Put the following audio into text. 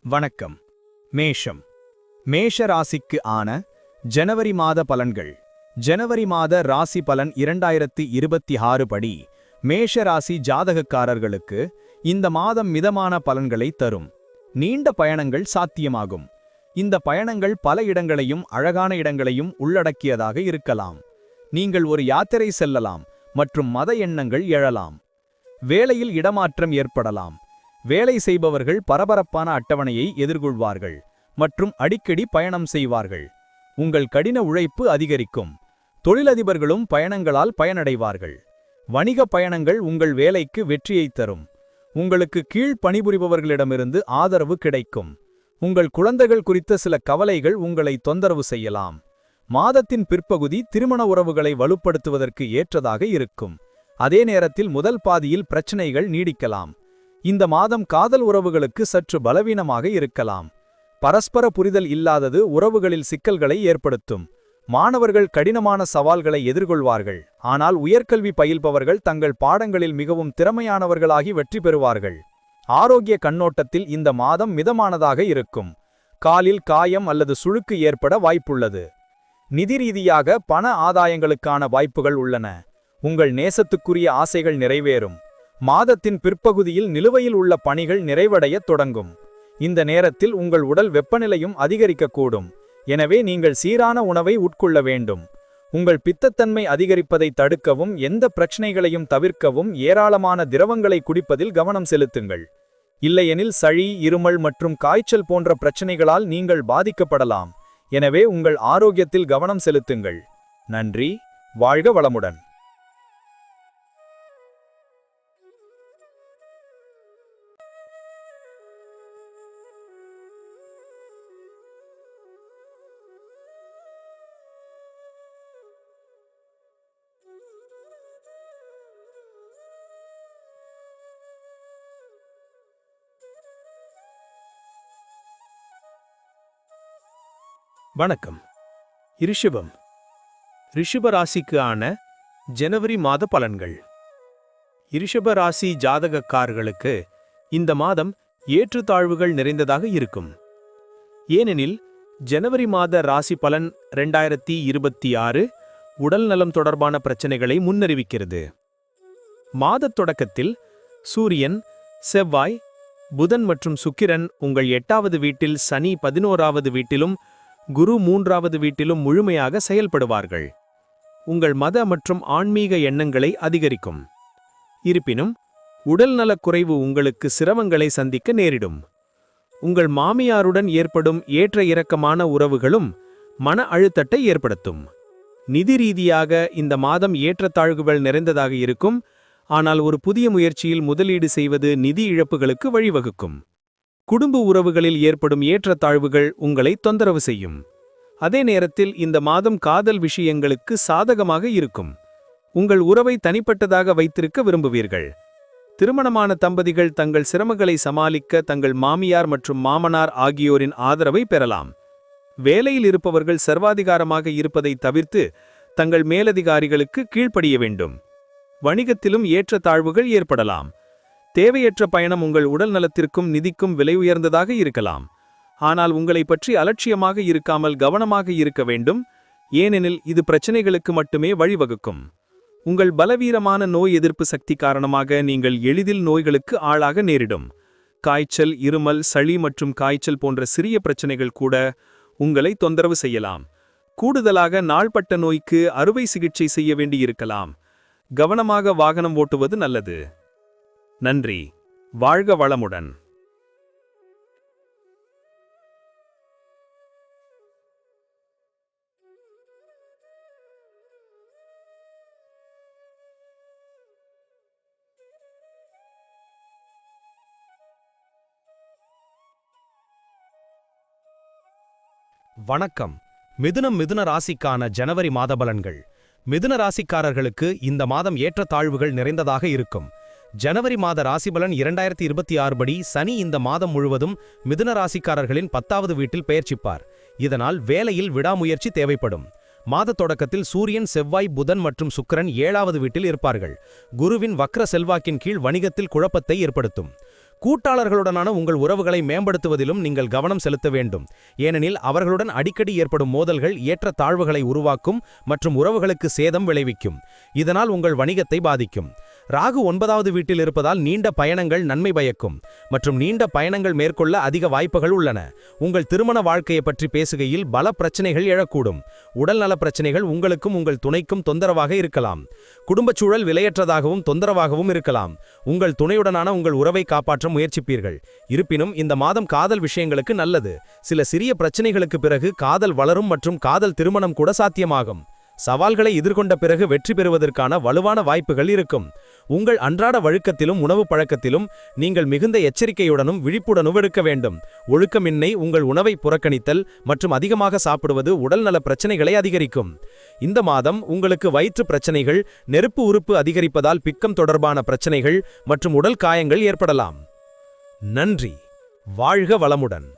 வணக்கம். மேஷம். மேஷ ராசிக்கு ஆன ஜனவரி மாத பலன்கள். ஜனவரி மாத ராசி பலன் 2026 படி மேஷ ராசி ஜாதகக்காரர்களுக்கு இந்த மாதம் மிதமான பலன்களை தரும். நீண்ட பயணங்கள் சாத்தியமாகும். இந்த பயணங்கள் பல இடங்களையும் அழகான இடங்களையும் உள்ளடக்கியதாக இருக்கலாம். நீங்கள் ஒரு யாத்திரை செல்லலாம் மற்றும் மத எண்ணங்கள் எழலாம். வேலையில் இடமாற்றம் ஏற்படலாம். வேலை செய்பவர்கள் பரபரப்பான அட்டவணையை எதிர்கொள்வார்கள் மற்றும் அடிக்கடி பயணம் செய்வார்கள். உங்கள் கடின உழைப்பு அதிகரிக்கும். தொழிலதிபர்களும் பயணங்களால் பயனடைவார்கள். வணிக பயணங்கள் உங்கள் வேலைக்கு வெற்றியைத் தரும். உங்களுக்கு கீழ் பணிபுரிபவர்களிடமிருந்து ஆதரவு கிடைக்கும். உங்கள் குழந்தைகள் குறித்த சில கவலைகள் உங்களை தொந்தரவு செய்யலாம். மாதத்தின் பிற்பகுதி திருமண உறவுகளை வலுப்படுத்துவதற்கு ஏற்றதாக இருக்கும். அதே நேரத்தில் முதல் பாதியில் பிரச்சனைகள் நீடிக்கலாம். இந்த மாதம் காதல் உறவுகளுக்கு சற்று பலவீனமாக இருக்கலாம். பரஸ்பர புரிதல் இல்லாதது உறவுகளில் சிக்கல்களை ஏற்படுத்தும். மாணவர்கள் கடினமான சவால்களை எதிர்கொள்வார்கள். ஆனால் உயர்கல்வி பயில்பவர்கள் தங்கள் பாடங்களில் மிகவும் திறமையானவர்களாகி வெற்றி பெறுவார்கள். ஆரோக்கிய கண்ணோட்டத்தில் இந்த மாதம் மிதமானதாக இருக்கும். காலில் காயம் அல்லது சுளுக்கு ஏற்பட வாய்ப்புள்ளது. நிதி ரீதியாக பண ஆதாயங்களுக்கான வாய்ப்புகள் உள்ளன. உங்கள் நேசத்துக்குரிய ஆசைகள் நிறைவேறும். மாதத்தின் பிற்பகுதியில் நிலுவையில் உள்ள பணிகள் நிறைவடையத் தொடங்கும். இந்த நேரத்தில் உங்கள் உடல் வெப்பநிலையும் அதிகரிக்கக்கூடும். எனவே நீங்கள் சீரான உணவை உட்கொள்ள வேண்டும். உங்கள் பித்தத்தன்மை அதிகரிப்பதை தடுக்கவும் எந்த பிரச்சனைகளையும் தவிர்க்கவும் ஏராளமான திரவங்களை குடிப்பதில் கவனம் செலுத்துங்கள். இல்லையெனில் சளி, இருமல் மற்றும் காய்ச்சல் போன்ற பிரச்சனைகளால் நீங்கள் பாதிக்கப்படலாம். எனவே உங்கள் ஆரோக்கியத்தில் கவனம் செலுத்துங்கள். நன்றி. வாழ்க வளமுடன். வணக்கம். ரிஷபம். ரிஷப ராசிக்கு ஆன ஜனவரி மாத பலன்கள். ரிஷப ராசி ஜாதகக்காரர்களுக்கு இந்த மாதம் ஏற்றுத்தாழ்வுகள் நிறைந்ததாக இருக்கும். ஏனெனில் ஜனவரி மாத ராசி பலன் 2026 உடல் நலம் தொடர்பான பிரச்சனைகளை முன்னறிவிக்கிறது. மாதத் தொடக்கத்தில் சூரியன், செவ்வாய், புதன் மற்றும் சுக்கிரன் உங்கள் 8வது வீட்டில், சனி 11வது வீட்டிலும், குரு 3வது வீட்டிலும் முழுமையாக செயல்படுவார்கள். உங்கள் மத மற்றும் ஆன்மீக எண்ணங்களை அதிகரிக்கும். இருப்பினும் உடல் நலக்குறைவு உங்களுக்கு சிரமங்களை சந்திக்க நேரிடும். உங்கள் மாமியாருடன் ஏற்படும் ஏற்ற இறக்கமான உறவுகளும் மன அழுத்தத்தை ஏற்படுத்தும். நிதி ரீதியாக இந்த மாதம் ஏற்றத்தாழ்வுகள் நிறைந்ததாக இருக்கும். ஆனால் ஒரு புதிய முயற்சியில் முதலீடு செய்வது நிதி இழப்புகளுக்கு வழிவகுக்கும். குடும்ப உறவுகளில் ஏற்படும் ஏற்றத்தாழ்வுகள் உங்களை தொந்தரவு செய்யும். அதே நேரத்தில் இந்த மாதம் காதல் விஷயங்களுக்கு சாதகமாக இருக்கும். உங்கள் உறவை தனிப்பட்டதாக வைத்திருக்க விரும்புவீர்கள். திருமணமான தம்பதிகள் தங்கள் சிரமங்களை சமாளிக்க தங்கள் மாமியார் மற்றும் மாமனார் ஆகியோரின் ஆதரவை பெறலாம். வேலையில் இருப்பவர்கள் சர்வாதிகாரமாக இருப்பதை தவிர்த்து தங்கள் மேலதிகாரிகளுக்கு கீழ்ப்படிய வேண்டும். வணிகத்திலும் ஏற்றத்தாழ்வுகள் ஏற்படலாம். தேவையற்ற பயணம் உங்கள் உடல் நலத்திற்கும் நிதிக்கும் விலை உயர்ந்ததாக இருக்கலாம். ஆனால் உங்களை பற்றி அலட்சியமாக இருக்காமல் கவனமாக இருக்க வேண்டும். ஏனெனில் இது பிரச்சனைகளுக்கு மட்டுமே வழிவகுக்கும். உங்கள் பலவீனமான நோய் எதிர்ப்பு சக்தி காரணமாக நீங்கள் எளிதில் நோய்களுக்கு ஆளாக நேரிடும். காய்ச்சல், இருமல், சளி மற்றும் காய்ச்சல் போன்ற சிறிய பிரச்சனைகள் கூட உங்களை தொந்தரவு செய்யலாம். கூடுதலாக நாள்பட்ட நோய்க்கு அறுவை சிகிச்சை செய்ய வேண்டியிருக்கலாம். கவனமாக வாகனம் ஓட்டுவது நல்லது. நன்றி. வாழ்க வளமுடன். வணக்கம். மிதுன ராசிக்கான ஜனவரி மாத பலன்கள். மிதுன ராசிக்காரர்களுக்கு இந்த மாதம் ஏற்றத்தாழ்வுகள் நிறைந்ததாக இருக்கும். ஜனவரி மாத ராசிபலன் 2026 படி சனி இந்த மாதம் முழுவதும் மிதுன ராசிக்காரர்களின் 10வது வீட்டில் பெயர்ச்சிப்பார். இதனால் வேலையில் விடாமுயற்சி தேவைப்படும். மாத தொடக்கத்தில் சூரியன், செவ்வாய், புதன் மற்றும் சுக்கிரன் 7வது வீட்டில் இருப்பார்கள். குருவின் வக்ர செல்வாக்கின் கீழ் வணிகத்தில் குழப்பத்தை ஏற்படுத்தும். கூட்டாளர்களுடனான உங்கள் உறவுகளை மேம்படுத்துவதிலும் நீங்கள் கவனம் செலுத்த வேண்டும், ஏனெனில் அவர்களுடன் அடிக்கடி ஏற்படும் மோதல்கள் ஏற்ற தாழ்வுகளை உருவாக்கும் மற்றும் உறவுகளுக்கு சேதம் விளைவிக்கும். இதனால் உங்கள் வணிகத்தை பாதிக்கும். ராகு 9வது வீட்டில் இருப்பதால் நீண்ட பயணங்கள் நன்மை பயக்கும் மற்றும் நீண்ட பயணங்கள் மேற்கொள்ள அதிக வாய்ப்புகள் உள்ளன. உங்கள் திருமண வாழ்க்கையை பற்றி பேசுகையில் பல பிரச்சனைகள் எழக்கூடும். உடல்நல பிரச்சனைகள் உங்களுக்கும் உங்கள் துணைக்கும் தொந்தரவாக இருக்கலாம். குடும்பச் சூழல் விலையற்றதாகவும் தொந்தரவாகவும் இருக்கலாம். உங்கள் துணையுடனான உங்கள் உறவை காப்பாற்ற முயற்சிப்பீர்கள். இருப்பினும் இந்த மாதம் காதல் விஷயங்களுக்கு நல்லது. சில சிறிய பிரச்சனைகளுக்கு பிறகு காதல் வளரும் மற்றும் காதல் திருமணம் கூட சாத்தியமாகும். சவால்களை எதிர்கொண்ட பிறகு வெற்றி பெறுவதற்கான வலுவான வாய்ப்புகள் இருக்கும். உங்கள் அன்றாட வழக்கத்திலும் உணவு பழக்கத்திலும் நீங்கள் மிகுந்த எச்சரிக்கையுடனும் விழிப்புடனும் இருக்க வேண்டும். ஒழுக்கமின்மை, உங்கள் உணவை புறக்கணித்தல் மற்றும் அதிகமாக சாப்பிடுவது உடல்நல பிரச்சனைகளை அதிகரிக்கும். இந்த மாதம் உங்களுக்கு வயிற்று பிரச்சனைகள், நெருப்பு உறுப்பு அதிகரிப்பதால் பிக்கம் தொடர்பான பிரச்சனைகள் மற்றும் உடல் காயங்கள் ஏற்படலாம். நன்றி. வாழ்க வளமுடன்.